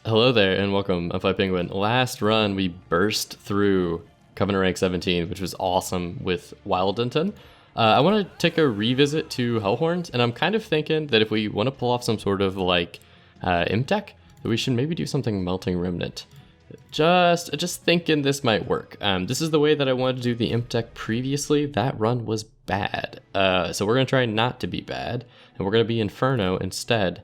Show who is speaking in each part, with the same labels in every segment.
Speaker 1: Hello there and welcome, I'm Fly Penguin. Last run we burst through Covenant Rank 17, which was awesome with Wildington. I want to take a revisit to Hellhorns, and I'm kind of thinking that if we want to pull off some sort of like imp deck, that we should maybe do something Melting Remnant. Just thinking this might work. This is the way that I wanted to do the imp deck previously. That run was bad. So we're going to try not to be bad, and we're going to be Inferno instead.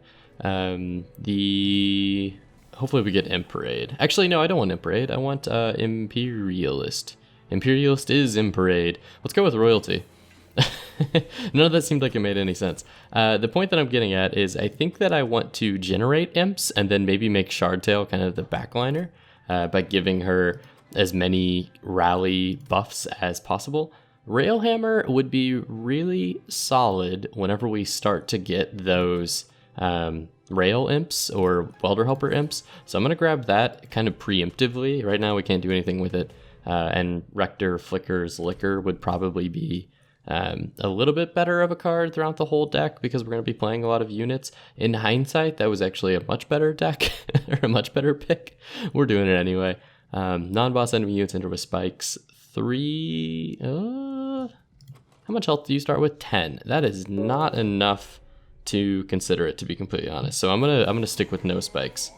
Speaker 1: Hopefully we get Imp Parade. Actually, no, I don't want Imp Parade. I want Imperialist. Imperialist is Imp Parade. Let's go with Royalty. None of that seemed like it made any sense. The point that I'm getting at is I think that I want to generate Imps and then maybe make Shardtail kind of the backliner by giving her as many rally buffs as possible. Railhammer would be really solid whenever we start to get those rail imps or welder helper imps. So I'm going to grab that kind of preemptively. Right now we can't do anything with it. And Rector Flicker's Liquor would probably be a little bit better of a card throughout the whole deck because we're going to be playing a lot of units. In hindsight, that was actually a much better deck or a much better pick. We're doing it anyway. Non-boss enemy units enter with spikes. 3... how much health do you start with? 10. That is not enough to consider it, to be completely honest. So I'm gonna stick with no spikes.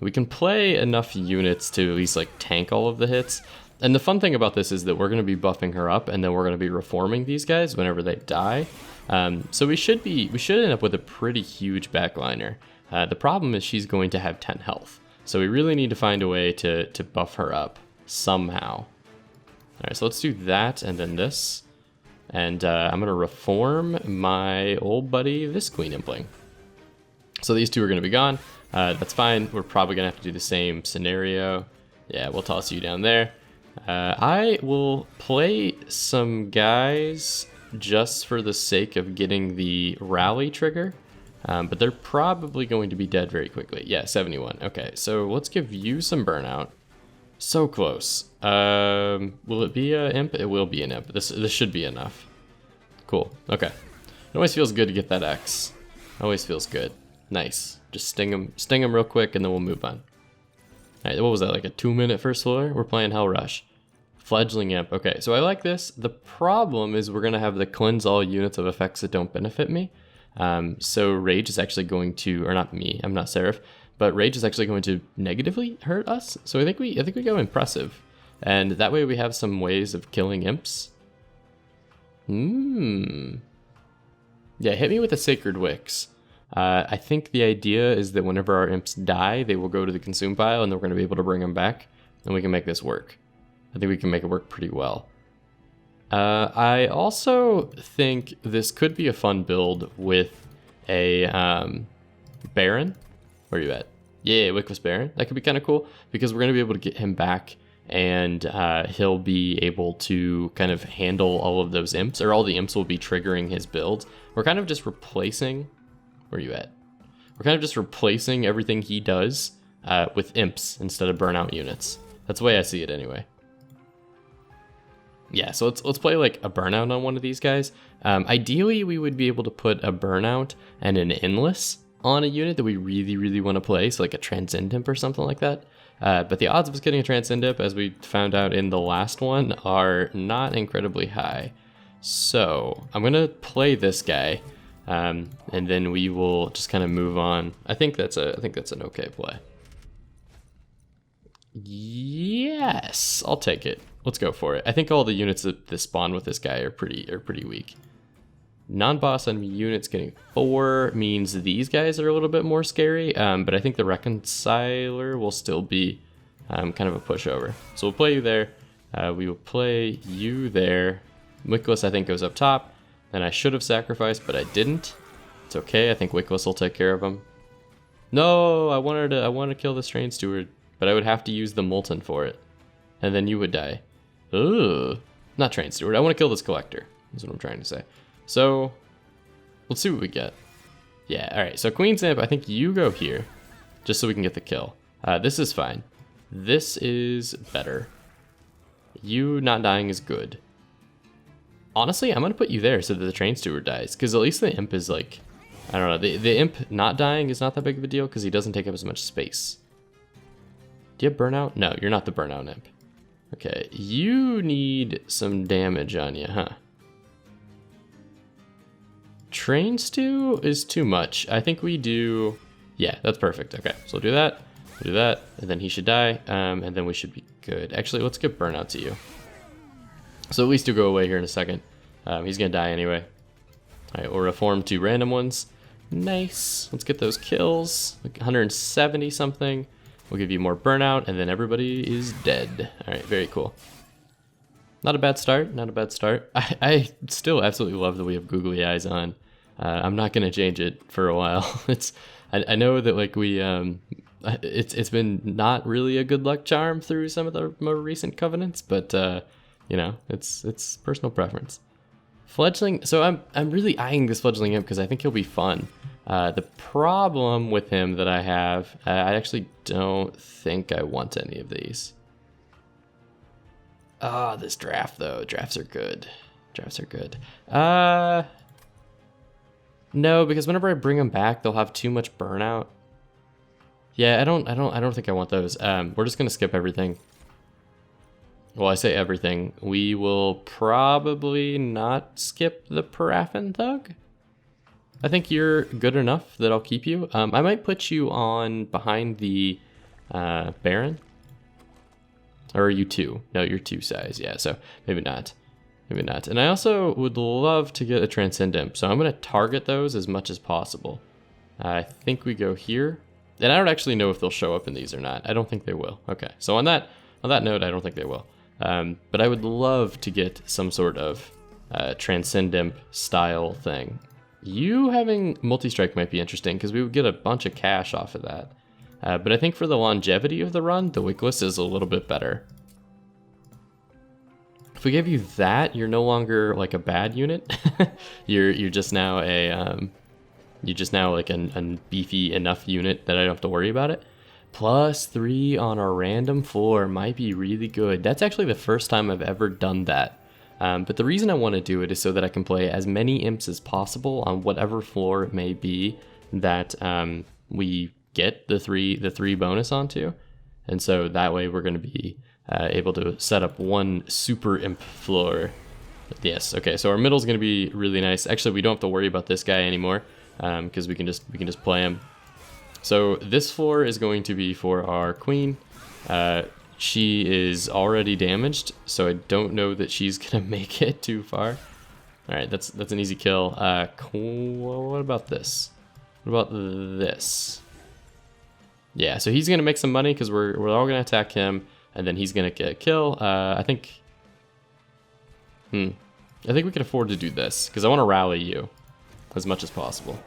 Speaker 1: We can play enough units to at least like tank all of the hits. And the fun thing about this is that we're gonna be buffing her up, and then we're gonna be reforming these guys whenever they die. So we should end up with a pretty huge backliner. The problem is she's going to have 10 health. So we really need to find a way to buff her up somehow. All right, so let's do that and then this. And I'm going to reform my old buddy, this Queen Impling. So these two are going to be gone. That's fine. We're probably going to have to do the same scenario. Yeah, we'll toss you down there. I will play some guys just for the sake of getting the rally trigger. But they're probably going to be dead very quickly. Yeah, 71. Okay, so let's give you some burnout. So close. Will it be an imp? It will be an imp. This should be enough. Cool. Okay. It always feels good to get that X. Always feels good. Nice. Just sting him real quick, and then we'll move on. All right. What was that? Like a 2-minute first floor? We're playing Hell Rush. Fledgling imp. Okay. So I like this. The problem is we're gonna have the cleanse all units of effects that don't benefit me. So Rage is actually going to, or not me. I'm not Seraph. But Rage is actually going to negatively hurt us. So I think we go Impressive. And that way we have some ways of killing imps. Yeah, hit me with the Sacred Wicks. I think the idea is that whenever our imps die, they will go to the consume pile and then we're going to be able to bring them back. And we can make this work. I think we can make it work pretty well. I also think this could be a fun build with a Baron. Where are you at? Yeah, Wickless Baron. That could be kind of cool because we're going to be able to get him back and he'll be able to kind of handle all of those imps, or all the imps will be triggering his build. We're kind of just replacing... Where are you at? We're kind of just replacing everything he does with imps instead of burnout units. That's the way I see it anyway. Yeah, so let's play like a burnout on one of these guys. Ideally, we would be able to put a burnout and an endless on a unit that we really, really want to play, so like a Transcendimp or something like that. But the odds of us getting a Transcendimp, as we found out in the last one, are not incredibly high. So I'm going to play this guy, and then we will just kind of move on. I think that's an okay play. Yes, I'll take it. Let's go for it. I think all the units that spawn with this guy are pretty weak. Non-boss enemy units getting 4 means these guys are a little bit more scary, but I think the Reconciler will still be kind of a pushover. So we'll play you there. We will play you there. Wickless, I think, goes up top. And I should have sacrificed, but I didn't. It's okay. I think Wickless will take care of him. No, I wanted to kill the Strain Steward, but I would have to use the Molten for it, and then you would die. Ugh. Not Train Steward. I want to kill this Collector. That's what I'm trying to say. So, let's see what we get. Yeah, alright, so Queen's Imp, I think you go here, just so we can get the kill. This is fine. This is better. You not dying is good. Honestly, I'm going to put you there so that the Train Steward dies, because at least the Imp is, like, I don't know. The imp not dying is not that big of a deal because he doesn't take up as much space. Do you have burnout? No, you're not the burnout imp. Okay, you need some damage on you, huh? Train stew is too much. I think we do... Yeah, that's perfect. Okay, so we'll do that. We'll do that, and then he should die, and then we should be good. Actually, let's get burnout to you. So at least you'll go away here in a second. He's gonna die anyway. All right, we'll reform 2 random ones. Nice. Let's get those kills. Like 170 something. We'll give you more burnout, and then everybody is dead. All right, very cool. Not a bad start. Not a bad start. I still absolutely love that we have googly eyes on. I'm not gonna change it for a while. I know that like we it's been not really a good luck charm through some of the more recent covenants, but you know, it's personal preference. Fledgling, so I'm really eyeing this fledgling imp because I think he'll be fun. The problem with him that I have, I actually don't think I want any of these. Ah, this draft though, drafts are good. Drafts are good. No, because whenever I bring them back, they'll have too much burnout. Yeah, I don't think I want those. We're just gonna skip everything. Well, I say everything. We will probably not skip the Paraffin Thug. I think you're good enough that I'll keep you. I might put you on behind the Baron. Or are you 2? No, you're 2 size. Yeah, so maybe not. Maybe not. And I also would love to get a Transcendimp, so I'm going to target those as much as possible. I think we go here. And I don't actually know if they'll show up in these or not. I don't think they will. Okay, so on that note, I don't think they will. But I would love to get some sort of Transcendimp style thing. You having multi-strike might be interesting because we would get a bunch of cash off of that. But I think for the longevity of the run, the Wickless is a little bit better. If we give you that, you're no longer like a bad unit. you're just now a like a beefy enough unit that I don't have to worry about it. +3 on our random floor might be really good. That's actually the first time I've ever done that. But the reason I want to do it is so that I can play as many imps as possible on whatever floor it may be that we get the three bonus onto. And so that way we're going to be able to set up one super imp floor. Yes, okay, so our middle's going to be really nice. Actually, we don't have to worry about this guy anymore because we can just play him. So this floor is going to be for our queen. She is already damaged, so I don't know that she's gonna make it too far. All right, that's an easy kill. What about this? What about this? Yeah, so he's gonna make some money because we're all gonna attack him, and then he's gonna get a kill. I think we can afford to do this because I want to rally you as much as possible.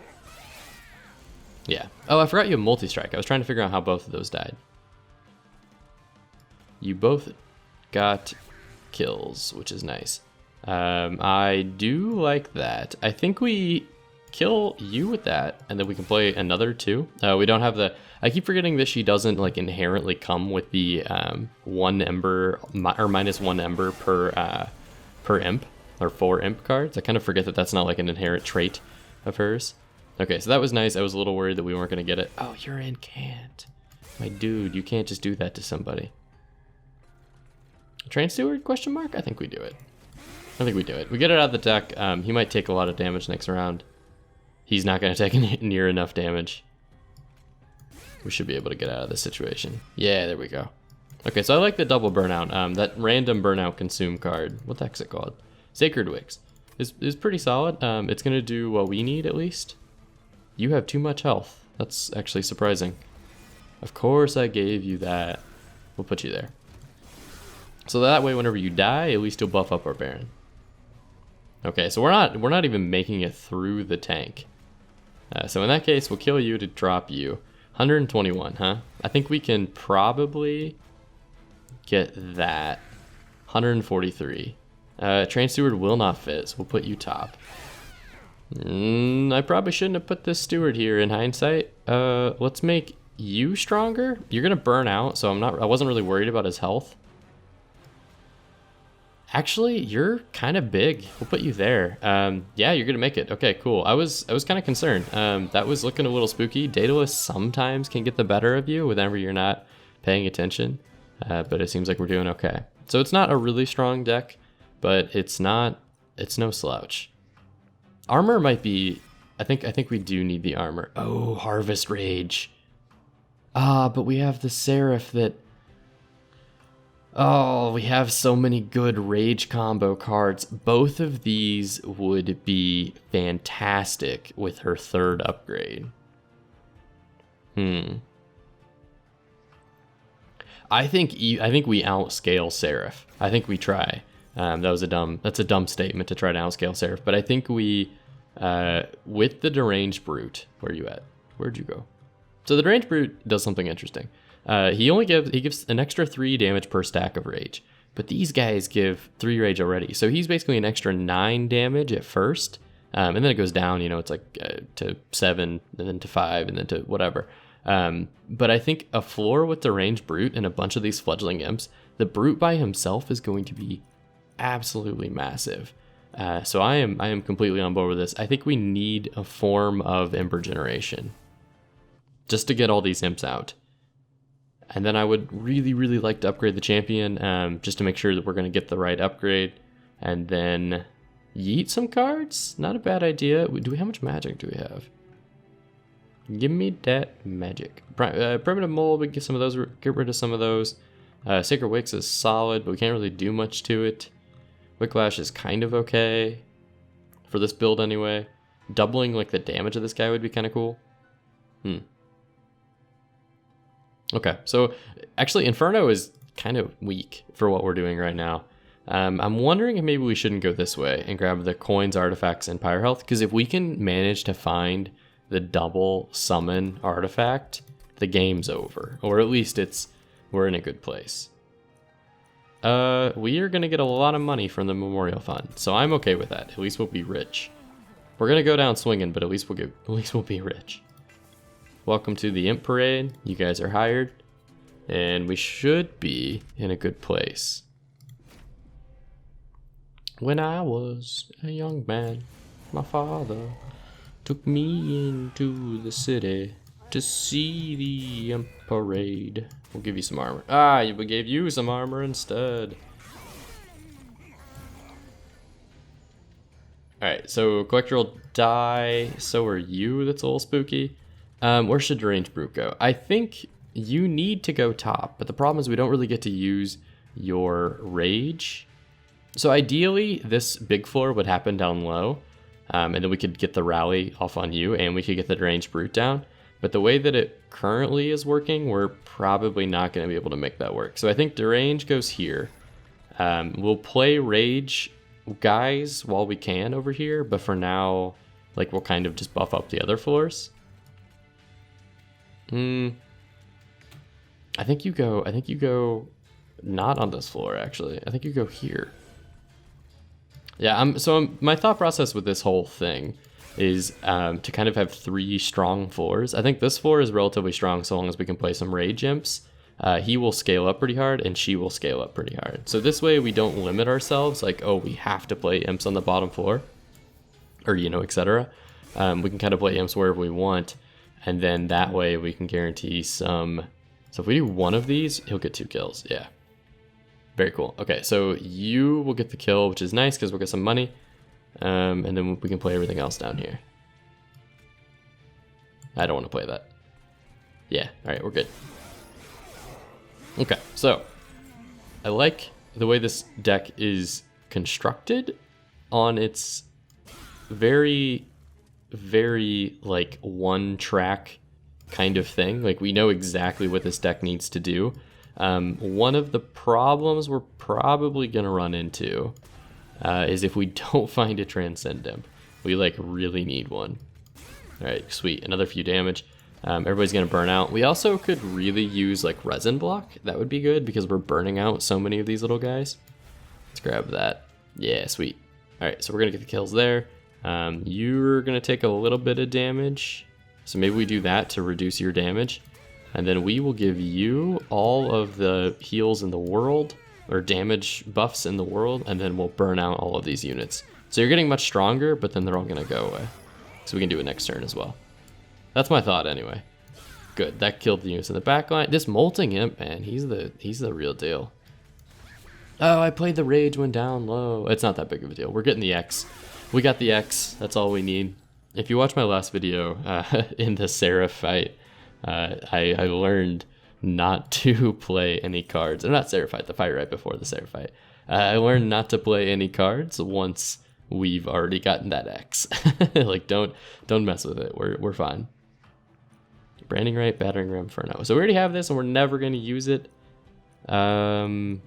Speaker 1: Yeah. Oh, I forgot you have multi-strike. I was trying to figure out how both of those died. You both got kills, which is nice. I do like that. I think we kill you with that, and then we can play another 2. We don't have the... I keep forgetting that she doesn't like inherently come with the 1 ember or -1 ember per imp or 4 imp cards. I kind of forget that that's not like an inherent trait of hers. Okay, so that was nice. I was a little worried that we weren't going to get it. Oh, you're in can't. My dude, you can't just do that to somebody. Train Steward, question mark? I think we do it. I think we do it. We get it out of the deck. He might take a lot of damage next round. He's not going to take near enough damage. We should be able to get out of this situation. Yeah, there we go. Okay, so I like the double burnout. That random burnout consume card. What the heck's it called? Sacred Wigs. Is pretty solid. It's going to do what we need at least. You have too much health. That's actually surprising. Of course I gave you that. We'll put you there. So that way whenever you die, at least you'll buff up our Baron. Okay, so we're not even making it through the tank. So in that case, we'll kill you to drop you. 121, huh? I think we can probably get that. 143. Train Steward will not fit, so we'll put you top. I probably shouldn't have put this steward here in hindsight. Let's make you stronger. You're gonna burn out, so I wasn't really worried about his health. Actually, you're kind of big. We'll put you there. Yeah, you're gonna make it. Okay, cool. I was kind of concerned. That was looking a little spooky. Daedalus sometimes can get the better of you whenever you're not paying attention, but it seems like we're doing okay. So it's not a really strong deck, but it's no slouch. Armor might be. I think we do need the armor. Oh, Harvest Rage. But we have the Seraph that. Oh, we have so many good rage combo cards. Both of these would be fantastic with her third upgrade. I think we outscale Seraph. I think we try. That's a dumb statement to try to outscale Seraph, but I think we with the Deranged Brute. Where are you at? Where'd you go? So the Deranged Brute does something interesting. He gives an extra 3 damage per stack of rage, but these guys give 3 rage already. So he's basically an extra 9 damage at first, and then it goes down. You know, it's like to 7, and then to 5, and then to whatever. But I think a floor with Deranged Brute and a bunch of these fledgling imps, the Brute by himself is going to be absolutely massive. So I am completely on board with this. I think we need a form of Ember Generation just to get all these imps out. And then I would really, really like to upgrade the champion, just to make sure that we're going to get the right upgrade. And then yeet some cards? Not a bad idea. How much magic do we have? Give me that magic. Primitive Mold, we can get some of those, get rid of some of those. Sacred Wicks is solid, but we can't really do much to it. Wicklash is kind of okay. For this build anyway. Doubling like the damage of this guy would be kind of cool. Okay, so actually Inferno is kind of weak for what we're doing right now. I'm wondering if maybe we shouldn't go this way and grab the coins, artifacts, and Pyre Health, because if we can manage to find the double summon artifact, the game's over. Or at least we're in a good place. We are going to get a lot of money from the Memorial Fund, so I'm okay with that. At least we'll be rich. We're going to go down swinging, but at least we'll be rich. Welcome to the Imp Parade. You guys are hired, and we should be in a good place. When I was a young man, my father took me into the city to see the Imp Parade. We'll give you some armor. We gave you some armor instead. Alright, so Collector will die. So are you. That's a little spooky. Where should Deranged Brute go? I think you need to go top, but the problem is we don't really get to use your rage. So ideally, this big floor would happen down low, and then we could get the rally off on you, and we could get the Deranged Brute down. But the way that it currently is working, we're probably not going to be able to make that work. So I think Derange goes here. We'll play Rage guys while we can over here, but for now, like, we'll kind of just buff up the other floors. I think you go not on this floor, actually. I think you go here. Yeah, my thought process with this whole thing is to kind of have 3 strong floors. I think this floor is relatively strong so long as we can play some Rage Imps. He will scale up pretty hard, and she will scale up pretty hard. So this way we don't limit ourselves, like, oh, we have to play Imps on the bottom floor, or, you know, etc. We can kind of play Imps wherever we want, and then that way we can guarantee some... So if we do one of these, he'll get 2 kills. Yeah. Very cool. Okay, so you will get the kill, which is nice because we'll get some money. And then we can play everything else down here. I don't want to play that. Yeah, alright, we're good. Okay, so I like the way this deck is constructed on its very, very, like, one-track kind of thing. Like, we know exactly what this deck needs to do. One of the problems we're probably going to run into is if we don't find a Transcendimp. We, like, really need one. Alright, sweet. Another few damage. Everybody's going to burn out. We also could really use, like, Resin Block. That would be good because we're burning out so many of these little guys. Let's grab that. Yeah, sweet. Alright, so we're going to get the kills there. You're going to take a little bit of damage. So maybe we do that to reduce your damage. And then we will give you all of the heals in the world. or damage buffs in the world, and then we'll burn out all of these units. So you're getting much stronger, but then they're all gonna go away. So we can do it next turn as well. That's my thought anyway. Good, that killed the units in the back line. This Molting Imp, man, he's the real deal. Oh, I played the Rage when down low. It's not that big of a deal. We're getting the X. We got the X, that's all we need. If you watch my last video in the Seraph fight, I learned not to play any cards. Or not Seraph fight, the fight right before the Seraph fight. I learned not to play any cards once we've already gotten that X. Like, don't mess with it. We're fine. Branding Right, Battering Ram, Inferno. So we already have this, and we're never going to use it. We're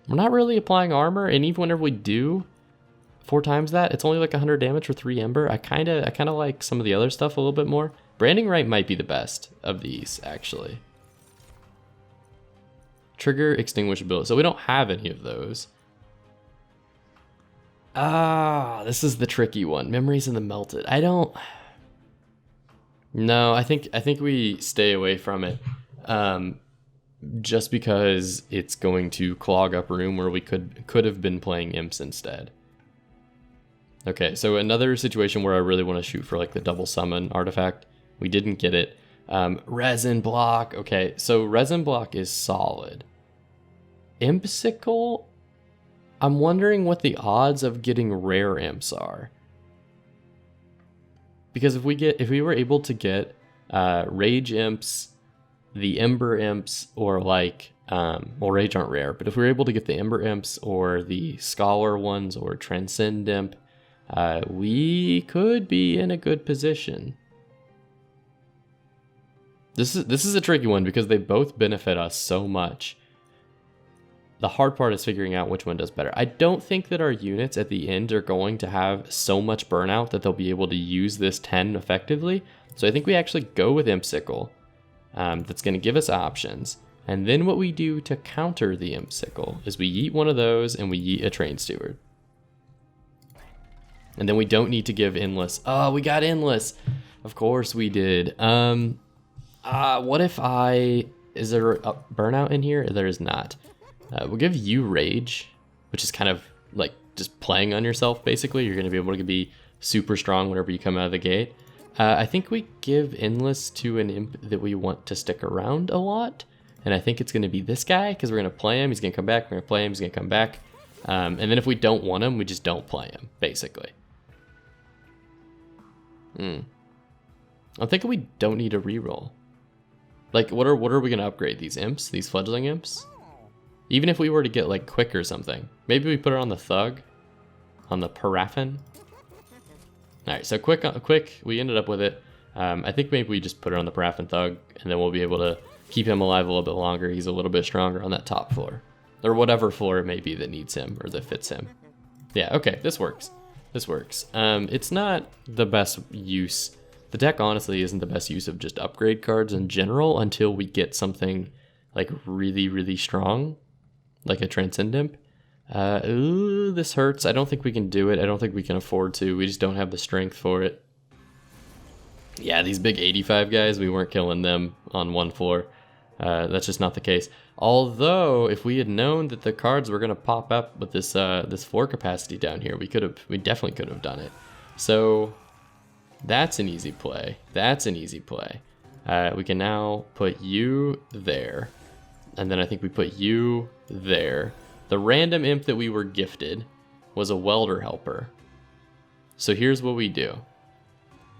Speaker 1: not really applying armor, and even whenever we do 4 times that, it's only like 100 damage for 3 Ember. I kind of like some of the other stuff a little bit more. Branding Right might be the best of these, actually. Trigger Extinguishability. So we don't have any of those. Ah, this is the tricky one. Memories in the Melted. No, I think we stay away from it. Just because it's going to clog up room where we could have been playing Imps instead. Okay, so another situation where I really want to shoot for like the double summon artifact. We didn't get it. Resin Block. Okay, so Resin Block is solid. Impsicle? I'm wondering what the odds of getting rare imps are. Because if we were able to get Rage Imps, the Ember Imps, or like, well, Rage aren't rare, but if we were able to get the Ember Imps or the Scholar ones or Transcendimp, we could be in a good position. This is a tricky one because they both benefit us so much. The hard part is figuring out which one does better. I don't think that our units at the end are going to have so much burnout that they'll be able to use this 10 effectively. So I think we actually go with Impsicle. That's going to give us options. And then what we do to counter the Impsicle is we yeet one of those and we yeet a Train Steward. And then we don't need to give Endless. Oh, we got Endless. Of course we did. What if is there a burnout in here? There is not. We'll give you Rage, which is kind of like just playing on yourself, basically. You're going to be able to be super strong whenever you come out of the gate. I think we give Endless to an Imp that we want to stick around a lot. And I think it's going to be this guy, because we're going to play him, he's going to come back, we're going to play him, he's going to come back. And then if we don't want him, we just don't play him, basically. I'm thinking we don't need a reroll. Like, what are we going to upgrade? These Imps? These Fledgling Imps? Even if we were to get like Quick or something. Maybe we put it on the Thug? On the Paraffin? Alright, so quick, we ended up with it. I think maybe we just put it on the Paraffin Thug, and then we'll be able to keep him alive a little bit longer. He's a little bit stronger on that top floor. Or whatever floor it may be that needs him, or that fits him. Yeah, okay, this works. This works. It's not the best use. The deck honestly isn't the best use of just upgrade cards in general until we get something like really, really strong. Like a Transcendimp. Ooh, this hurts. I don't think we can do it. I don't think we can afford to. We just don't have the strength for it. Yeah, these big 85 guys, we weren't killing them on one floor. That's just not the case. Although, if we had known that the cards were going to pop up with this this floor capacity down here, we definitely could have done it. So, that's an easy play. That's an easy play. We can now put you there. And then I think we put you there. The random imp that we were gifted was a welder helper. So here's what we do.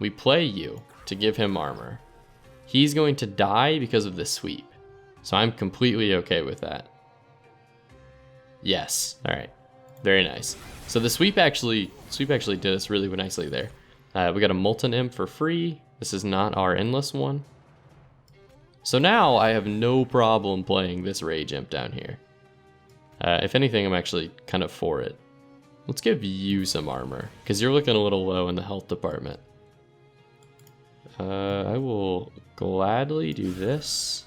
Speaker 1: We play you to give him armor. He's going to die because of the sweep. So I'm completely okay with that. Yes. All right. Very nice. So the sweep actually did us really nicely there. We got a Molten Imp for free. This is not our Endless one. So now I have no problem playing this Rage Imp down here. If anything, I'm actually kind of for it. Let's give you some armor, because you're looking a little low in the health department. I will gladly do this.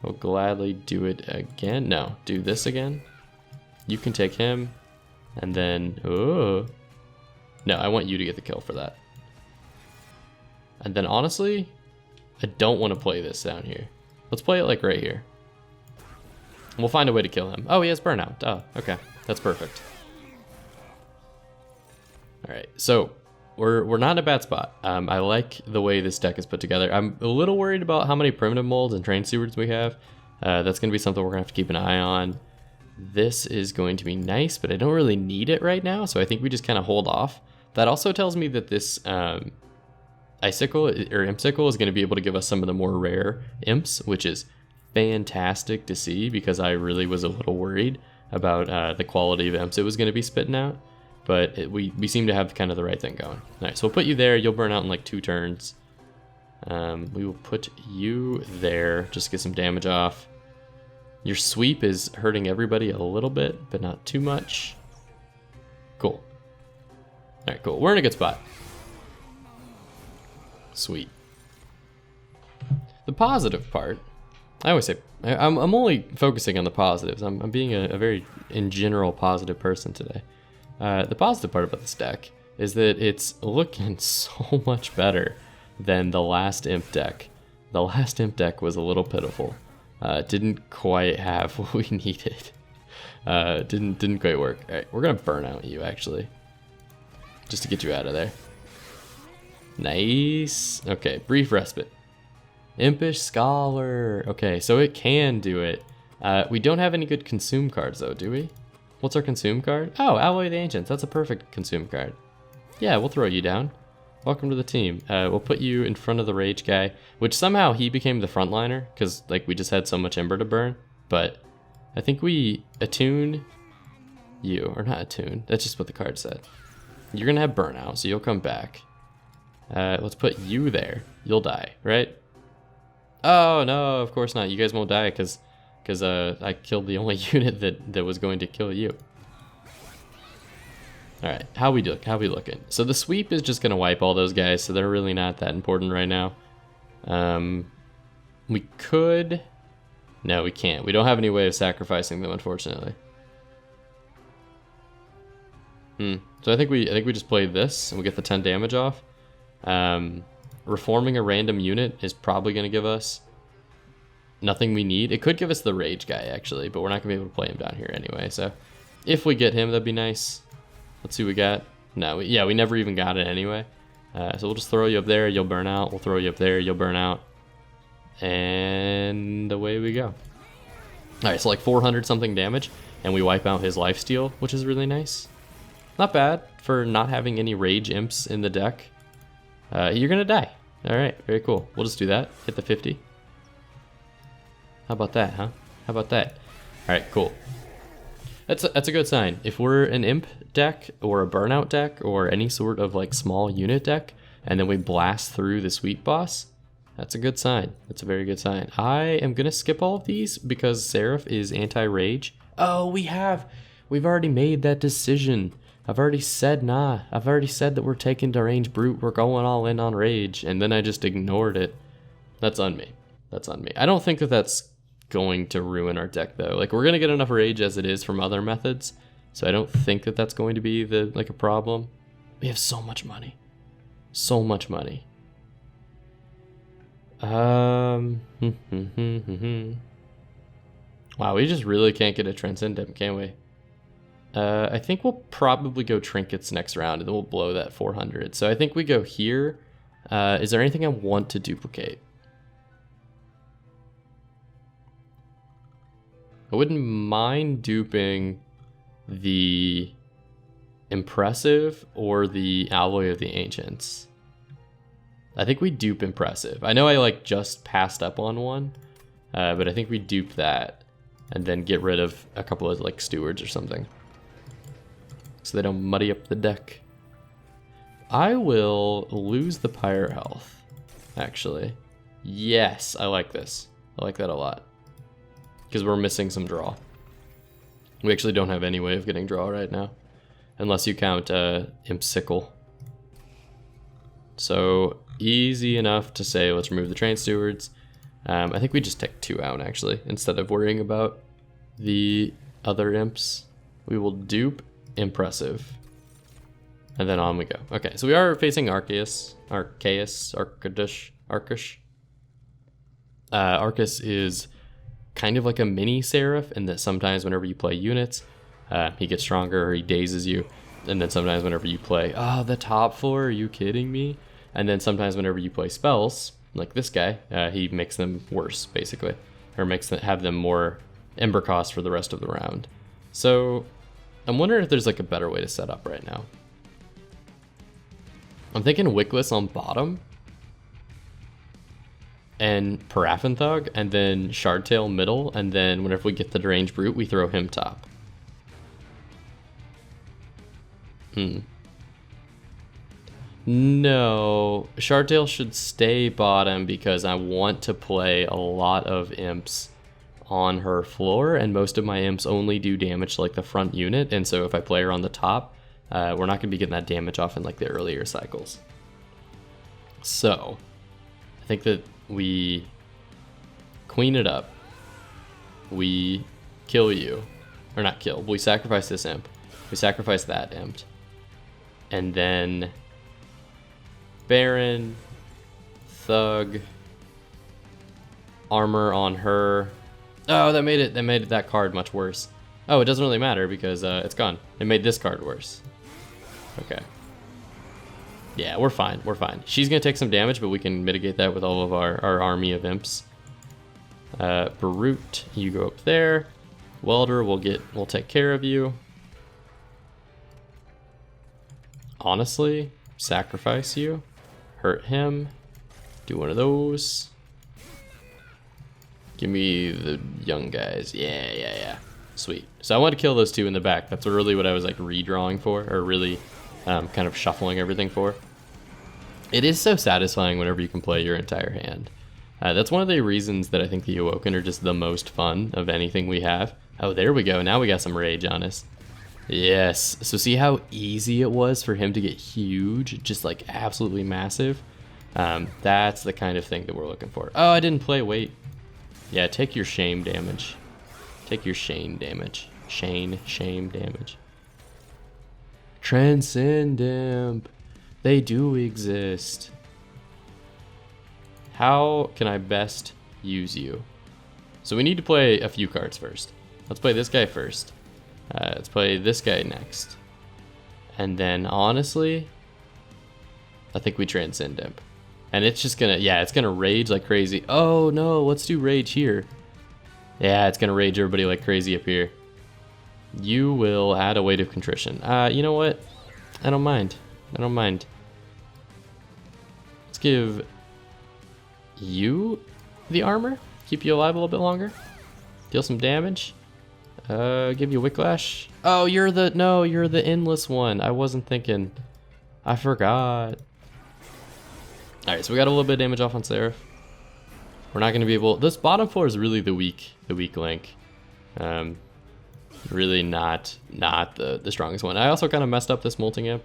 Speaker 1: I'll gladly do it again. No, do this again. You can take him, and then... Oh. No, I want you to get the kill for that. And then honestly... I don't want to play this down here. Let's play it like right here. We'll find a way to kill him. Oh, he has burnout. Oh, okay. That's perfect. All right, so we're not in a bad spot. I like the way this deck is put together. I'm a little worried about how many primitive molds and train stewards we have. That's going to be something we're going to have to keep an eye on. This is going to be nice, but I don't really need it right now, so I think we just kind of hold off. That also tells me that this Icicle or Impsicle is going to be able to give us some of the more rare imps, which is fantastic to see because I really was a little worried about the quality of imps it was going to be spitting out. But we seem to have kind of the right thing going. All right, so we'll put you there. You'll burn out in like 2 turns. We will put you there, just to get some damage off. Your sweep is hurting everybody a little bit, but not too much. Cool. All right, cool. We're in a good spot. Sweet. The positive part, I always say, I'm only focusing on the positives. I'm being a very, in general, positive person today. The positive part about this deck is that it's looking so much better than the last Imp deck. The last Imp deck was a little pitiful. Didn't quite have what we needed. Didn't quite work. All right, we're gonna burn out you actually, just to get you out of there. Nice. Okay, brief respite. Impish Scholar. Okay, so it can do it. We don't have any good consume cards though, do we? What's our consume card? Oh, Alloy of the Ancients. That's a perfect consume card. Yeah, we'll throw you down. Welcome to the team. We'll put you in front of the Rage guy, which somehow he became the frontliner because like we just had so much Ember to burn. But I think we attune you, or not attune. That's just what the card said. You're gonna have burnout, so you'll come back. Let's put you there. You'll die, right? Oh no, of course not. You guys won't die because I killed the only unit that was going to kill you. All right, how we looking? So the sweep is just gonna wipe all those guys, so they're really not that important right now. We could, no, we can't. We don't have any way of sacrificing them, unfortunately. So I think we just play this and we get the 10 damage off. Reforming a random unit is probably gonna give us nothing we need. It could give us the Rage guy actually, but we're not gonna be able to play him down here anyway. So if we get him, that'd be nice. Let's see what we got. No, we never even got it anyway. So we'll just throw you up there, you'll burn out. We'll throw you up there, you'll burn out. And away we go. All right, so like 400 something damage, and we wipe out his lifesteal, which is really nice. Not bad for not having any Rage Imps in the deck. You're gonna die. All right, very cool. We'll just do that, hit the 50. How about that, huh? How about that? All right, cool. That's a good sign. If we're an Imp deck or a Burnout deck or any sort of like small unit deck, and then we blast through the Sweet Boss, that's a good sign. That's a very good sign. I am gonna skip all of these because Seraph is anti-rage. Oh, we've already made that decision. I've already said nah. I've already said that we're taking Deranged Brute. We're going all in on rage, and then I just ignored it. That's on me. That's on me. I don't think that that's going to ruin our deck though. Like we're gonna get enough rage as it is from other methods, so I don't think that that's going to be a problem. We have so much money, so much money. Wow, we just really can't get a Transcendimp, can we? I think we'll probably go Trinkets next round, and then we'll blow that 400. So I think we go here. Is there anything I want to duplicate? I wouldn't mind duping the Impressive or the Alloy of the Ancients. I think we dupe Impressive. I know I like just passed up on one, but I think we dupe that and then get rid of a couple of like stewards or something, so they don't muddy up the deck. I will lose the Pyre health, actually. Yes, I like this. I like that a lot. Because we're missing some draw. We actually don't have any way of getting draw right now, unless you count Impsicle. So easy enough to say, let's remove the Train Stewards. I think we just take 2 out actually, instead of worrying about the other imps. We will dupe Impressive, and then on we go. Okay, so we are facing Arceus. Arcus is kind of like a mini Seraph, in that sometimes whenever you play units, he gets stronger or he dazes you. And then sometimes whenever you play, oh, the top 4, are you kidding me? And then sometimes whenever you play spells, like this guy, he makes them worse, basically. Or have them more ember cost for the rest of the round. So I'm wondering if there's like a better way to set up right now. I'm thinking Wickless on bottom, and Paraffin-Thug, and then Shardtail middle, and then whenever we get the Deranged Brute, we throw him top. No, Shardtail should stay bottom because I want to play a lot of Imps on her floor, and most of my Imps only do damage to like the front unit, and so if I play her on the top, we're not going to be getting that damage off in like the earlier cycles. So I think that we queen it up, we kill you, or not kill, we sacrifice this Imp, we sacrifice that Imp, and then Baron, Thug, armor on her. Oh, that made that card much worse. Oh, it doesn't really matter because it's gone. It made this card worse. Okay. Yeah, we're fine. We're fine. She's gonna take some damage, but we can mitigate that with all of our army of Imps. Brute, you go up there. Welder, we'll take care of you. Honestly, sacrifice you. Hurt him. Do one of those. Give me the young guys. Yeah. Sweet. So I want to kill those 2 in the back. That's really what I was like redrawing for, or really kind of shuffling everything for. It is so satisfying whenever you can play your entire hand. That's one of the reasons that I think the Awoken are just the most fun of anything we have. Oh, there we go. Now we got some rage on us. Yes. So see how easy it was for him to get huge, just like absolutely massive? That's the kind of thing that we're looking for. Oh, I didn't play. Wait. Yeah, take your shame damage. Take your shame damage. Shame damage. Transcendimp. They do exist. How can I best use you? So we need to play a few cards first. Let's play this guy first. Let's play this guy next. And then, honestly, I think we Transcendimp. And it's just gonna, yeah, it's gonna rage like crazy. Oh no, let's do rage here. Yeah, it's gonna rage everybody like crazy up here. You will add a weight of contrition. You know what? I don't mind. Let's give you the armor. Keep you alive a little bit longer. Deal some damage. Give you Wicklash. Oh, you're the endless one. I wasn't thinking. I forgot. Alright, so we got a little bit of damage off on Seraph. We're not going to be able... This bottom 4 is really the weak link. Really not the strongest one. I also kind of messed up this Molting Imp.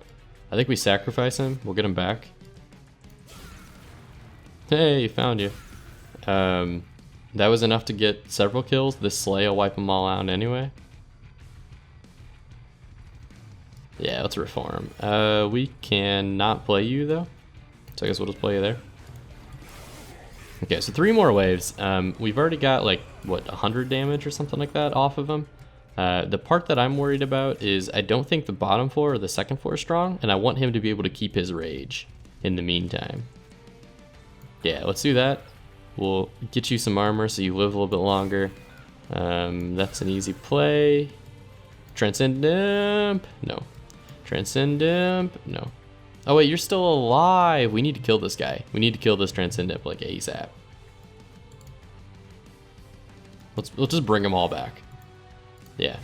Speaker 1: I think we sacrifice him. We'll get him back. Hey, found you. That was enough to get several kills. This Slay will wipe them all out anyway. Yeah, let's reform. We cannot play you though. So I guess we'll just play you there. Okay, so 3 more waves. We've already got like, what, 100 damage or something like that off of them. The part that I'm worried about is I don't think the bottom 4 or the second 4 is strong, and I want him to be able to keep his rage in the meantime. Yeah, let's do that. We'll get you some armor so you live a little bit longer. That's an easy play. Transcendimp. No. Transcendimp. No. Oh wait, you're still alive. We need to kill this guy. We need to kill this Transcendimp like ASAP. Let's just bring them all back. Yeah.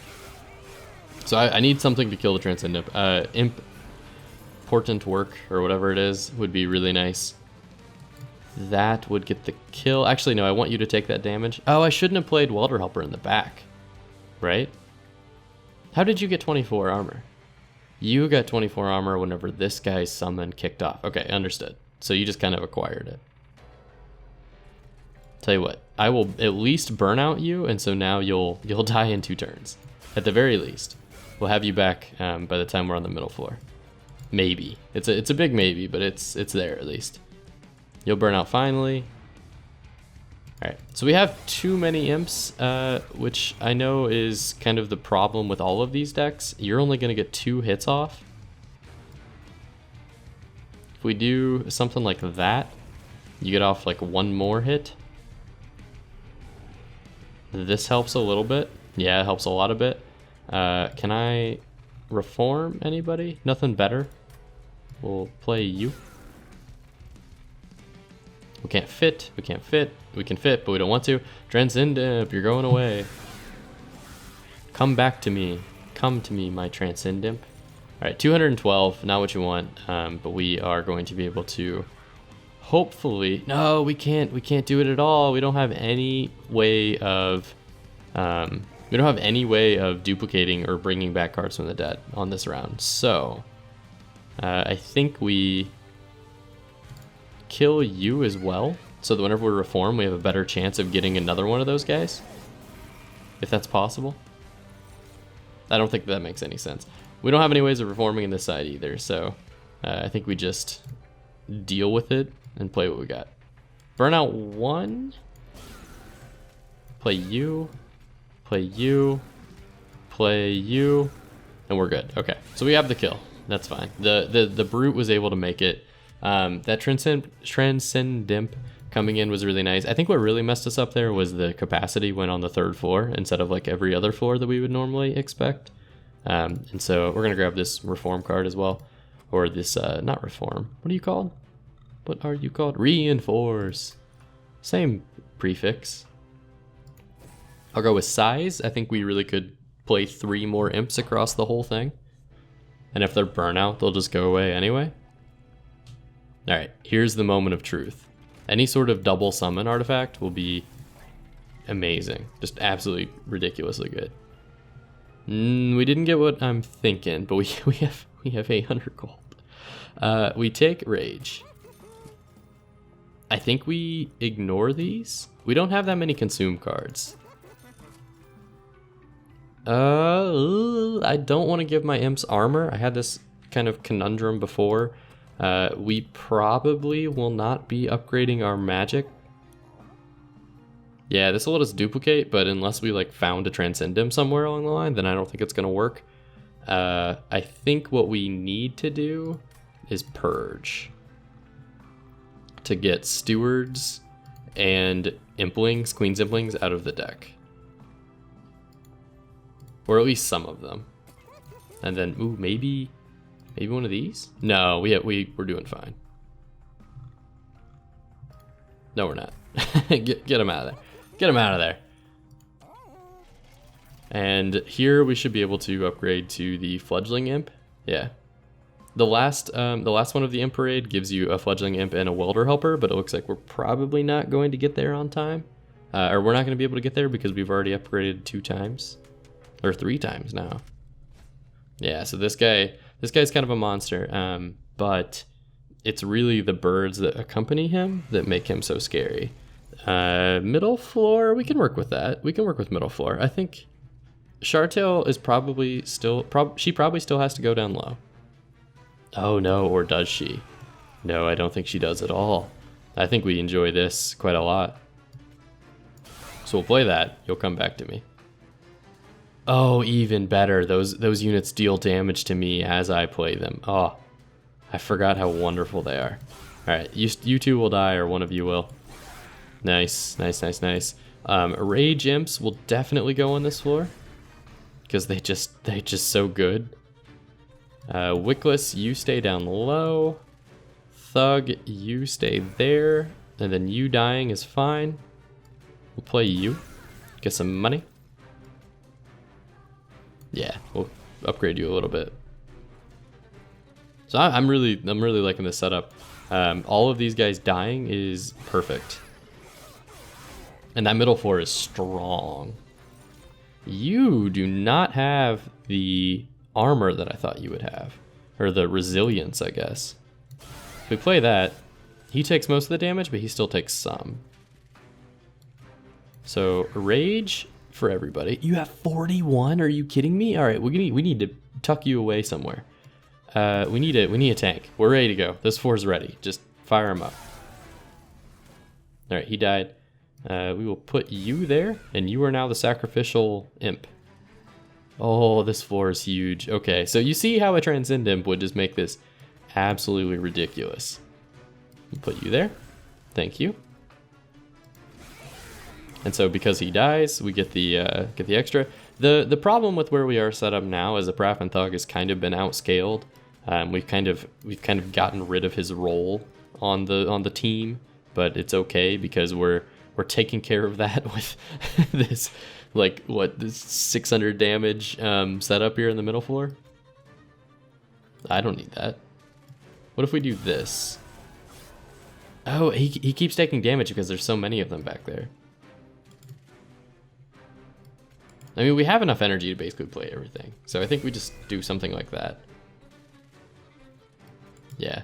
Speaker 1: So I need something to kill the Transcendimp. Imp-portent work or whatever it is would be really nice. That would get the kill. Actually, no, I want you to take that damage. Oh, I shouldn't have played Welder Helper in the back. Right? How did you get 24 armor? You got 24 armor whenever this guy's summon kicked off. Okay, understood. So you just kind of acquired it. Tell you what, I will at least burn out you, and so now you'll die in 2 turns. At the very least. We'll have you back by the time we're on the middle floor. Maybe. It's a big maybe, but it's there at least. You'll burn out finally. Alright, so we have too many imps, which I know is kind of the problem with all of these decks. You're only going to get 2 hits off. If we do something like that, you get off like 1 more hit. This helps a little bit. Yeah, it helps a lot a bit. Can I reform anybody? Nothing better. We'll play you. We can't fit, we can't fit. We can fit, but we don't want to. Transcendimp, you're going away. Come back to me. Come to me, my Transcendimp. Alright, 212, not what you want, but we are going to be able to hopefully... No, we can't do it at all. We don't have any way of... duplicating or bringing back cards from the dead on this round. So, I think we kill you as well, so that whenever we reform, we have a better chance of getting another one of those guys, if that's possible. I don't think that makes any sense. We don't have any ways of reforming in this side either, so I think we just deal with it and play what we got. Burnout 1. Play you. Play you. Play you. And we're good. Okay, so we have the kill. That's fine. The brute was able to make it. That Transcendimp coming in was really nice. I think what really messed us up there was the capacity went on the 3rd floor instead of like every other floor that we would normally expect. And so we're gonna grab this reform card as well, or this not reform. What are you called? What are you called? Reinforce. Same prefix. I'll go with size. I think we really could play 3 more imps across the whole thing, and if they're burnout, they'll just go away anyway. All right, here's the moment of truth. Any sort of double summon artifact will be amazing. Just absolutely ridiculously good. We didn't get what I'm thinking, but we have 800 gold. We take Rage. I think we ignore these. We don't have that many consume cards. I don't want to give my imps armor. I had this kind of conundrum before. We probably will not be upgrading our magic. Yeah, this will let us duplicate, but unless we like found a Transcendimp somewhere along the line, then I don't think it's gonna work. I think what we need to do is purge to get stewards and implings, queen's implings out of the deck. Or at least some of them. And then, ooh, maybe one of these? No, we're doing fine. No, we're not. Get him out of there. Get him out of there. And here we should be able to upgrade to the fledgling imp. Yeah. The last one of the imp parade gives you a fledgling imp and a welder helper, but it looks like we're probably not going to get there on time. Or we're not going to be able to get there because we've already upgraded 2 times. Or 3 times now. Yeah, so this guy's kind of a monster, but it's really the birds that accompany him that make him so scary. Middle floor, we can work with that. We can work with middle floor. I think Shartail is probably still, she probably still has to go down low. Oh no, or does she? No, I don't think she does at all. I think we enjoy this quite a lot. So we'll play that. You'll come back to me. Oh, even better. Those units deal damage to me as I play them. Oh, I forgot how wonderful they are. All right, you two will die, or one of you will. Nice, nice, nice, nice. Rage imps will definitely go on this floor because they're just so good. Wickless, you stay down low. Thug, you stay there, and then you dying is fine. We'll play you, get some money. Yeah, we'll upgrade you a little bit. So I'm really liking this setup. All of these guys dying is perfect. And that middle floor is strong. You do not have the armor that I thought you would have. Or the resilience, I guess. If we play that, he takes most of the damage, but he still takes some. So, rage for everybody. You have 41? Are you kidding me? All right, we need to tuck you away somewhere. We need a tank. We're ready to go. This floor's ready. Just fire him up. All right, he died. We will put you there, and you are now the sacrificial imp. Oh, this floor is huge. Okay, so you see how a Transcendimp would just make this absolutely ridiculous. We'll put you there. Thank you. And so because he dies, we get the extra. The problem with where we are set up now is the Praff and Thug has kind of been outscaled. We've kind of gotten rid of his role on the team, but it's okay because we're taking care of that with this, like, what, this 600 damage setup here in the middle floor. I don't need that. What if we do this? Oh, he keeps taking damage because there's so many of them back there. I mean, we have enough energy to basically play everything, so I think we just do something like that. Yeah.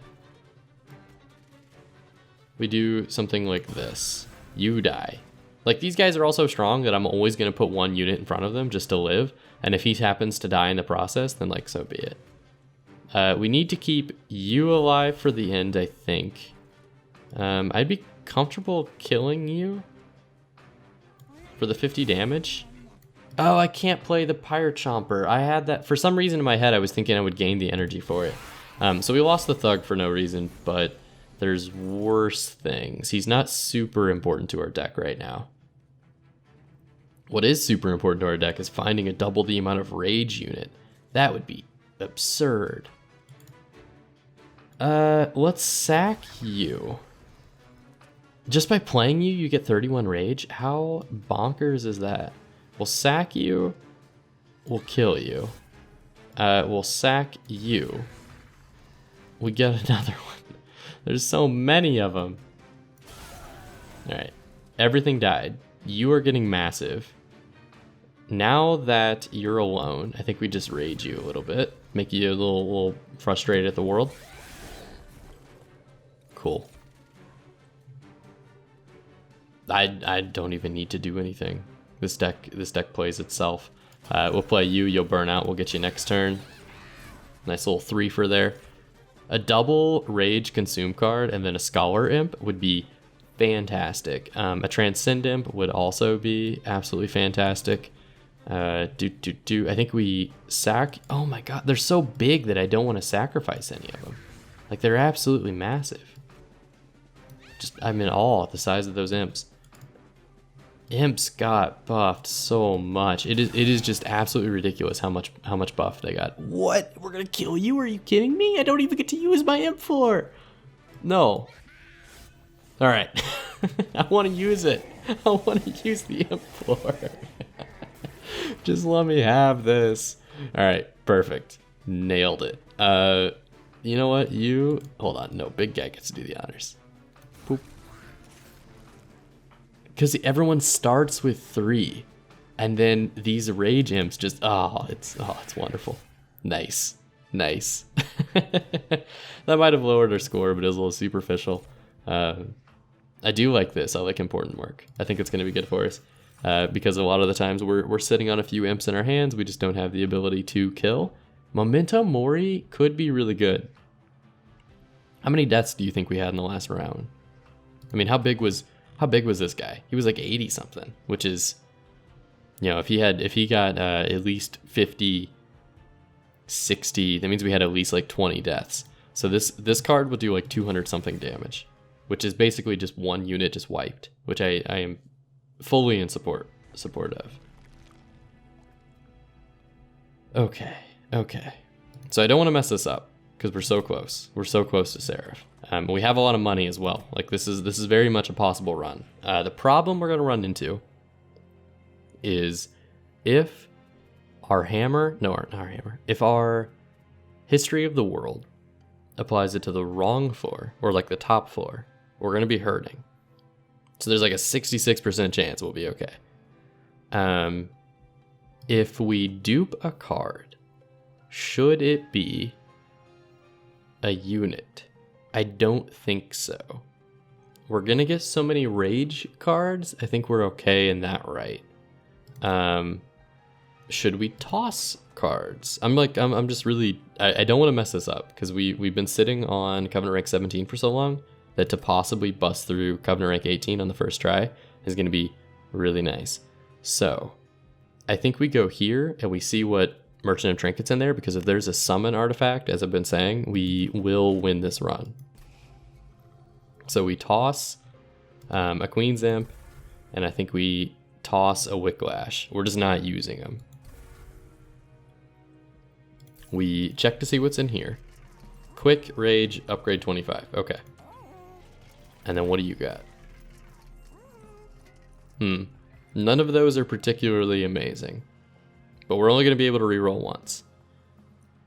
Speaker 1: We do something like this. You die. Like, these guys are all so strong that I'm always going to put one unit in front of them just to live, and if he happens to die in the process, then, like, so be it. We need to keep you alive for the end, I think. I'd be comfortable killing you for the 50 damage. Oh, I can't play the Pyre Chomper. I had that, for some reason in my head, I was thinking I would gain the energy for it. So we lost the Thug for no reason, but there's worse things. He's not super important to our deck right now. What is super important to our deck is finding a double the amount of rage unit. That would be absurd. Let's sack you. Just by playing you, you get 31 rage? How bonkers is that? We'll sack you. We'll kill you. We'll sack you. We get another one. There's so many of them. Alright. Everything died. You are getting massive. Now that you're alone, I think we just rage you a little bit. Make you a little frustrated at the world. Cool. I don't even need to do anything. This deck plays itself. We'll play you, you'll burn out, we'll get you next turn. Nice little 3 for there. A double rage consume card and then a scholar imp would be fantastic. A Transcendimp would also be absolutely fantastic. I think we sack. Oh my god, they're so big that I don't want to sacrifice any of them. Like, they're absolutely massive. Just, I'm in awe at the size of those imps. Imps got buffed so much. It is just absolutely ridiculous how much buff they got. What? We're gonna kill you? Are you kidding me? I don't even get to use my imp floor. No. All right. I want to use it. I want to use the imp floor. Just let me have this. All right. Perfect. Nailed it. You know what? You hold on. No, big guy gets to do the honors. Boop. Because everyone starts with 3, and then these rage imps just it's wonderful. Nice. That might have lowered our score, but it was a little superficial. I do like this. I like important work. I think it's going to be good for us because a lot of the times we're sitting on a few imps in our hands. We just don't have the ability to kill. Memento Mori could be really good. How many deaths do you think we had in the last round? I mean, how big was this guy? He was like 80 something, which is, you know, if he got at least 50, 60, that means we had at least like 20 deaths. So this card will do like 200 something damage, which is basically just one unit just wiped, which I am fully in support of. Okay. So I don't want to mess this up because we're so close. We're so close to Seraph. We have a lot of money as well. Like, this is very much a possible run. The problem we're going to run into is if our if our History of the World applies it to the wrong floor, or like the top floor, we're going to be hurting. So there's like a 66% chance we'll be okay. If we dupe a card, should it be a unit? I don't think so. We're gonna get so many rage cards. I think we're okay in that, right? Should we toss cards? I'm just really, I don't want to mess this up because we've been sitting on Covenant rank 17 for so long that to possibly bust through Covenant rank 18 on the first try is going to be really nice. So I think we go here and we see what Merchant of Trinkets in there, because if there's a summon artifact, as I've been saying, we will win this run. So we toss a Queen's Imp, and I think we toss a Wicklash. We're just not using them. We check to see what's in here. Quick, Rage, upgrade 25. Okay. And then what do you got? None of those are particularly amazing. But we're only going to be able to reroll once.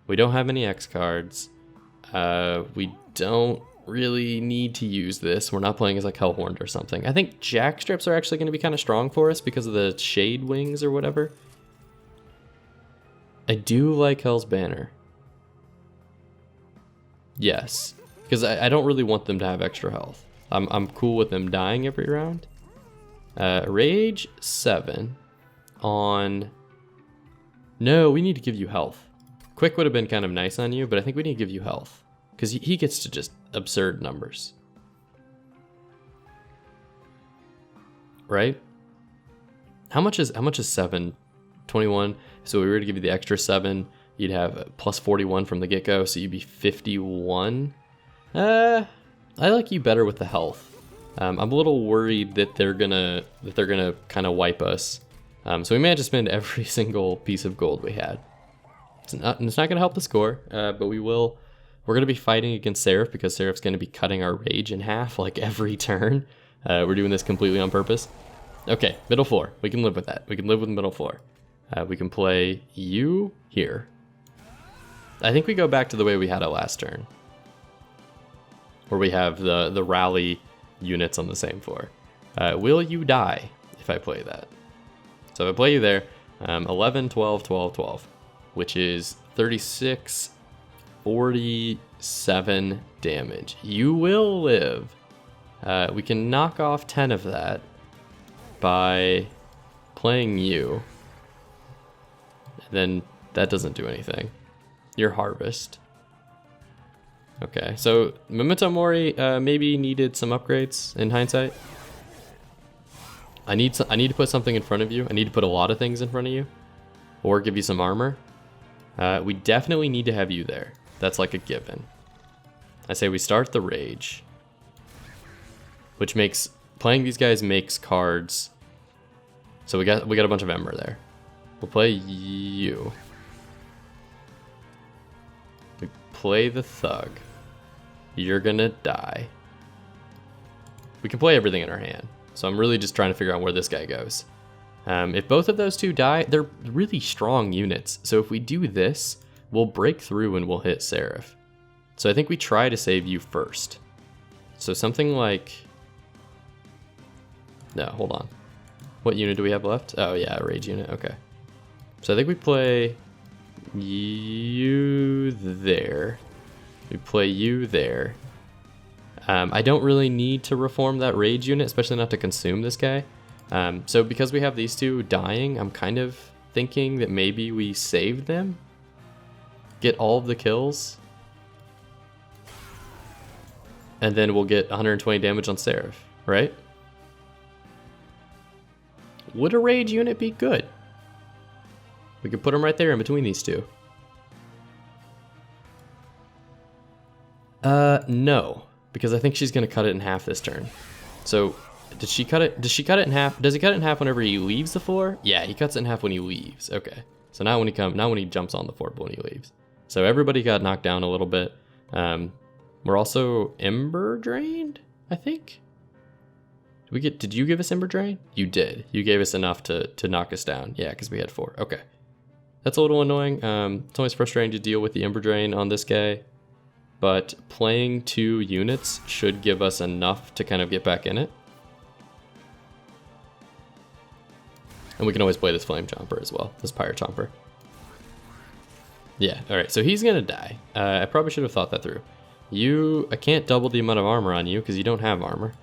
Speaker 1: We don't have any X cards. We don't really need to use this. We're not playing as like Hellhorned or something. I think Jackstrips are actually going to be kind of strong for us because of the Shade Wings or whatever. I do like Hell's Banner. Yes. Because I don't really want them to have extra health. I'm cool with them dying every round. Rage 7 on... No, we need to give you health. Quick would have been kind of nice on you, but I think we need to give you health. Because he gets to just absurd numbers. Right? How much is 7? 21. So if we were to give you the extra 7, you'd have plus 41 from the get-go, so you'd be 51. I like you better with the health. I'm a little worried that they're gonna kind of wipe us. So we managed to spend every single piece of gold we had. It's not gonna help the score, but we're gonna be fighting against Seraph because Seraph's gonna be cutting our rage in half like every turn. We're doing this completely on purpose. Okay, middle 4. We can live with that. We can live with middle 4. We can play you here. I think we go back to the way we had it last turn, where we have the rally units on the same floor. Will you die if I play that? So if I play you there, 11, 12, 12, 12, which is 36, 47 damage. You will live. We can knock off 10 of that by playing you. Then that doesn't do anything. Your harvest. Okay, so Memento Mori maybe needed some upgrades in hindsight. I need to put something in front of you. I need to put a lot of things in front of you, or give you some armor. We definitely need to have you there. That's like a given. I say we start the rage, which makes playing these guys makes cards. So we got a bunch of Ember there. We'll play you. We play the Thug. You're gonna die. We can play everything in our hand. So I'm really just trying to figure out where this guy goes. If both of those two die, they're really strong units. So if we do this, we'll break through and we'll hit Seraph. So I think we try to save you first. So something like... No, hold on. What unit do we have left? Oh yeah, a rage unit, okay. So I think we play you there. We play you there. I don't really need to reform that rage unit, especially not to consume this guy. So because we have these two dying, I'm kind of thinking that maybe we save them. Get all of the kills. And then we'll get 120 damage on Seraph, right? Would a rage unit be good? We could put him right there in between these two. No, because I think she's gonna cut it in half this turn. So, did she cut it? Does she cut it in half? Does he cut it in half whenever he leaves the floor? Yeah, he cuts it in half when he leaves. Okay, so not when he jumps on the floor, but when he leaves. So everybody got knocked down a little bit. We're also Ember drained, I think. Did you give us Ember drain? You did. You gave us enough to knock us down. Yeah, because we had 4. Okay. That's a little annoying. It's always frustrating to deal with the Ember drain on this guy. But playing 2 units should give us enough to kind of get back in it. And we can always play this Flame Chomper as well, this Pyre Chomper. Yeah, alright, so he's gonna die. I probably should have thought that through. I can't double the amount of armor on you because you don't have armor.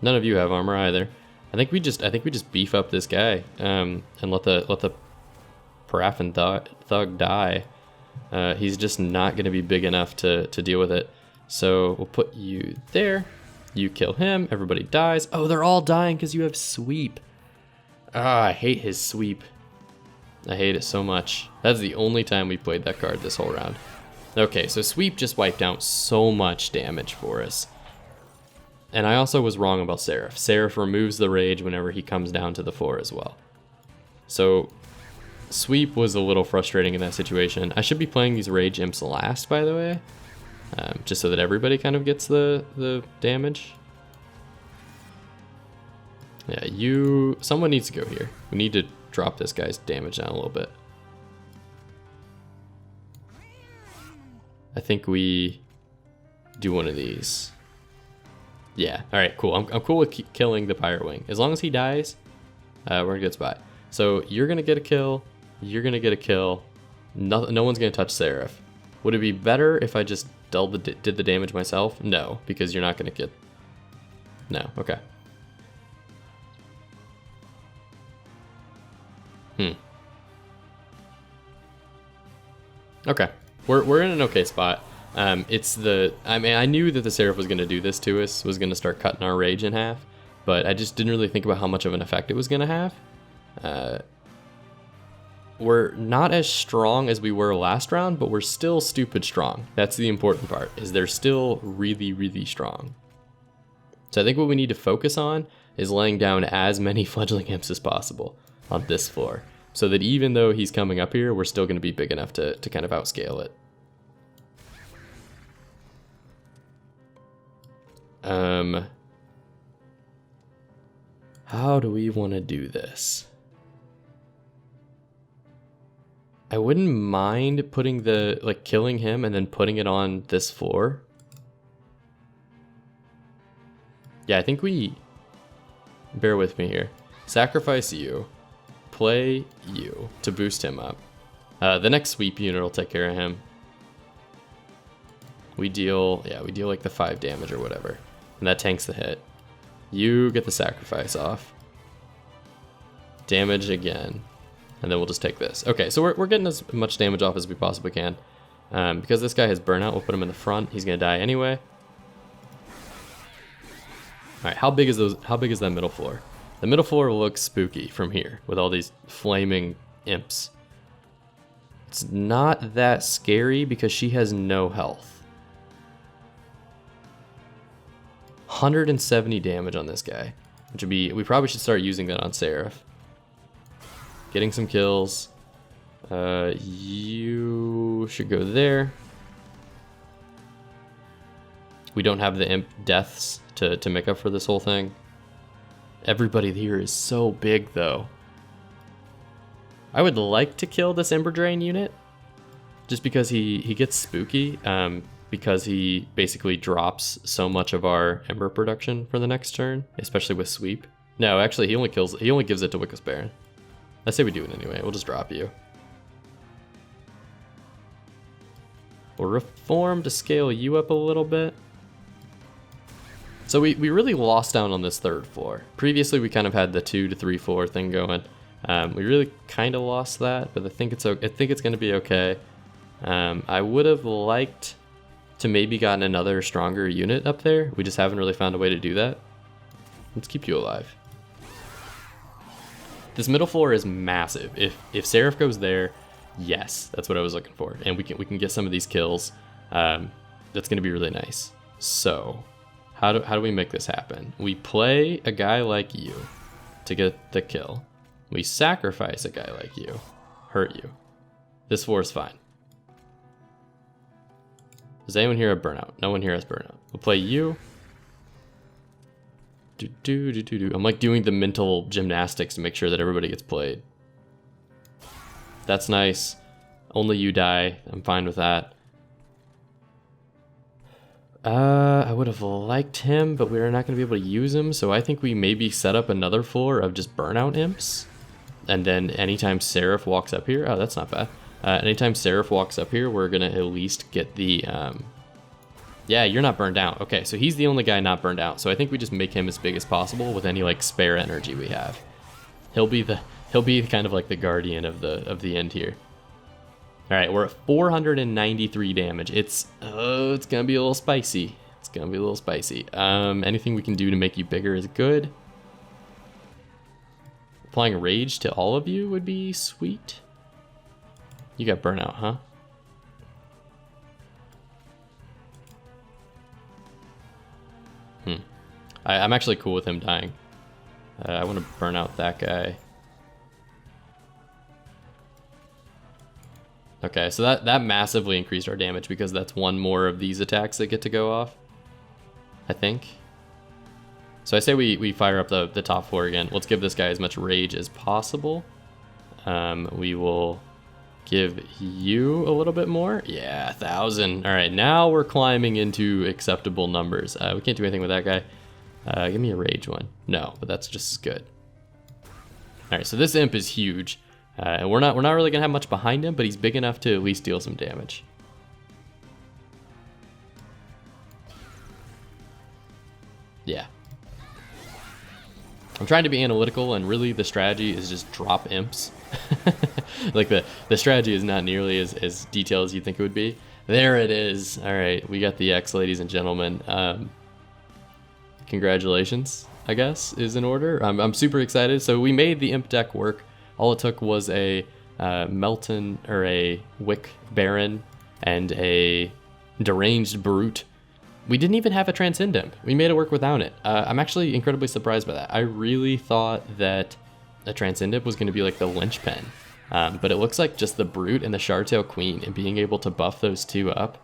Speaker 1: None of you have armor either. I think we just beef up this guy and let the Paraffin Thug die. He's just not going to be big enough to deal with it. So we'll put you there. You kill him, everybody dies. Oh, they're all dying because you have sweep. Ah, I hate his sweep. I hate it so much. That's the only time we played that card this whole round. Okay, so sweep just wiped out so much damage for us. And I also was wrong about Seraph. Seraph removes the rage whenever he comes down to the floor as well. So sweep was a little frustrating in that situation. I should be playing these rage imps last, by the way. Just so that everybody kind of gets the damage. Yeah, someone needs to go here. We need to drop this guy's damage down a little bit. I think we do one of these. Yeah, all right, cool. I'm cool with killing the Pirate Wing. As long as he dies, we're in a good spot. So you're gonna get a kill, you're gonna get a kill. No one's gonna touch Seraph. Would it be better if I just did the damage myself? No, because you're not gonna get... No, okay. Okay, we're in an okay spot. I mean, I knew that the Seraph was gonna do this to us, was gonna start cutting our rage in half, but I just didn't really think about how much of an effect it was gonna have. We're not as strong as we were last round, but we're still stupid strong. That's the important part, is they're still really, really strong. So I think what we need to focus on is laying down as many fledgling imps as possible on this floor, so that even though he's coming up here, we're still going to be big enough to kind of outscale it. How do we want to do this? I wouldn't mind putting killing him and then putting it on this floor. Yeah, I think bear with me here. Sacrifice you, play you to boost him up. The next sweep unit will take care of him. We deal like the 5 damage or whatever. And that tanks the hit. You get the sacrifice off. Damage again. And then we'll just take this. Okay, so we're getting as much damage off as we possibly can. Because this guy has burnout, we'll put him in the front. He's gonna die anyway. Alright, how big is that middle floor? The middle floor looks spooky from here with all these flaming imps. It's not that scary because she has no health. 170 damage on this guy, which would be, we probably should start using that on Seraph. Getting some kills. You should go there. We don't have the imp deaths to make up for this whole thing. Everybody here is so big though. I would like to kill this Ember Drain unit just because he gets spooky, because he basically drops so much of our Ember production for the next turn, especially with sweep. No, actually he only gives it to Wickless Baron. I say we do it anyway. We'll just drop you. We'll reform to scale you up a little bit. So we really lost down on this third floor. Previously we kind of had the 2 to 3 floor thing going. We really kind of lost that, but I think it's going to be okay. I would have liked to maybe gotten another stronger unit up there. We just haven't really found a way to do that. Let's keep you alive. This middle floor is massive. If Seraph goes there, yes, that's what I was looking for, and we can get some of these kills. That's going to be really nice. So, how do we make this happen? We play a guy like you to get the kill. We sacrifice a guy like you, hurt you. This floor is fine. Does anyone here have burnout? No one here has burnout. We'll play you. I'm like doing the mental gymnastics to make sure that everybody gets played. That's nice. Only you die. I'm fine with that. I would have liked him, but we're not going to be able to use him, so I think we maybe set up another floor of just burnout imps. And then anytime Seraph walks up here, oh, that's not bad. Anytime Seraph walks up here, we're going to at least get the... Yeah, you're not burned out. Okay, so he's the only guy not burned out. So I think we just make him as big as possible with any like spare energy we have. He'll be kind of like the guardian of the end here. All right, we're at 493 damage. It's gonna be a little spicy. It's gonna be a little spicy. Anything we can do to make you bigger is good. Applying rage to all of you would be sweet. You got burnout, huh? I'm actually cool with him dying. I want to burn out that guy. Okay, so that massively increased our damage because that's one more of these attacks that get to go off, I think. So I say we fire up the top floor again. Let's give this guy as much rage as possible. We will give you a little bit more. Yeah, 1,000. All right, now we're climbing into acceptable numbers. We can't do anything with that guy. Give me a rage one. No, but that's just as good. All right, so this imp is huge. And we're not really gonna have much behind him, but he's big enough to at least deal some damage. Yeah. I'm trying to be analytical, and really the strategy is just drop imps. Like the strategy is not nearly as detailed as you think it would be. There it is. All right, we got the X, ladies and gentlemen. Congratulations, I guess, is in order. I'm super excited. So we made the imp deck work. All it took was a Melton or a Wick Baron and a Deranged Brute. We didn't even have a Transcendimp. We made it work without it. I'm actually incredibly surprised by that. I really thought that a Transcendimp was going to be like the linchpin, but it looks like just the Brute and the Shardtail Queen, and being able to buff those two up.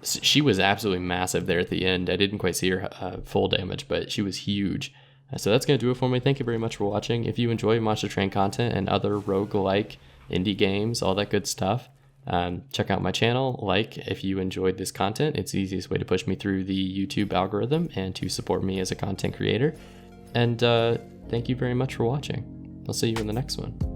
Speaker 1: She was absolutely massive there at the end. I didn't quite see her full damage, but she was huge. So that's going to do it for me. Thank you very much for watching. If you enjoy Monster Train content and other roguelike indie games, all that good stuff, check out my channel. Like if you enjoyed this content. It's the easiest way to push me through the YouTube algorithm and to support me as a content creator. And thank you very much for watching. I'll see you in the next one.